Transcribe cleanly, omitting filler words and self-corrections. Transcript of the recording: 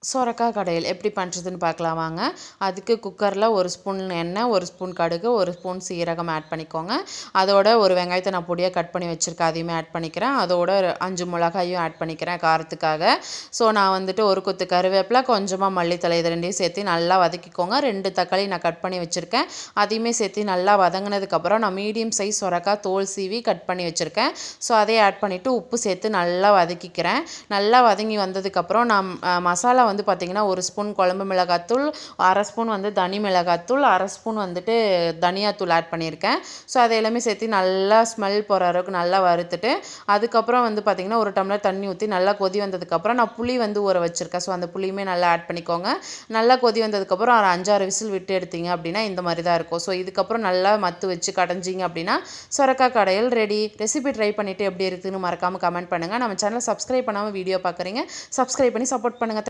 சொரக்காய் கடையில் எப்படி பண்ணுறதுன்னு பார்க்கலாம் வாங்க. அதுக்கு குக்கரில் 1 ஸ்பூன் எண்ணெய், 1 ஸ்பூன் கடுகு, 1 ஸ்பூன் சீரகம் ஆட் பண்ணிக்கோங்க. அதோட ஒரு வெங்காயத்தை நான் பொடியாக கட் பண்ணி வச்சுருக்கேன், அதையுமே ஆட் பண்ணிக்கிறேன். அதோட 5 மிளகாயும் ஆட் பண்ணிக்கிறேன் காரத்துக்காக. ஸோ நான் வந்துட்டு ஒரு கொத்து கருவேப்பிலை, கொஞ்சமாக மல்லித்தழை இது 2யும் சேர்த்து நல்லா வதக்கிக்கோங்க. 2 தக்காளி நான் கட் பண்ணி வச்சுருக்கேன், அதையுமே சேர்த்து நல்லா வதங்கினதுக்கப்புறம் நான் மீடியம் சைஸ் சொரக்காய் தோல் சீவி கட் பண்ணி வச்சுருக்கேன். ஸோ அதையும் ஆட் பண்ணிவிட்டு உப்பு சேர்த்து நல்லா வதக்கிக்கிறேன். நல்லா வதங்கி வந்ததுக்கப்புறம் நான் மசாலா வந்து பார்த்திங்கன்னா 1 ஸ்பூன் குழம்பு மிளகாத்தூள், 1/2 ஸ்பூன் வந்து தனி மிளகாத்தூள், 1/2 ஸ்பூன் வந்துட்டு தனியாத்தூள் ஆட் பண்ணியிருக்கேன். ஸோ அதை எல்லாமே சேர்த்து நல்லா ஸ்மெல் போகிற அளவுக்கு நல்லா வறுத்துட்டு, அதுக்கப்புறம் வந்து பார்த்திங்கன்னா 1 டம்ளர் தண்ணி ஊற்றி நல்லா கொதி வந்ததுக்கப்புறம் நான் புளி வந்து ஊற வச்சுருக்கேன். ஸோ அந்த புளியுமே நல்லா ஆட் பண்ணிக்கோங்க. நல்லா கொதி வந்ததுக்கப்புறம் ஒரு 5, 6 விசில் விட்டு எடுத்தீங்க அப்படின்னா இந்த மாதிரி தான் இருக்கும். ஸோ இதுக்கப்புறம் நல்லா மத்து வச்சு கடைஞ்சிங்க அப்படின்னா சொரக்காய் கடையில் ரெடி. ரெசிபி ட்ரை பண்ணிவிட்டு எப்படி இருக்குதுன்னு மறக்காமல் கமெண்ட் பண்ணுங்கள். நம்ம சேனலை சப்ஸ்கிரைப் பண்ணாமல் வீடியோ பார்க்குறீங்க, சப்ஸ்கிரைப் பண்ணி சப்போர்ட் பண்ணுங்கள்.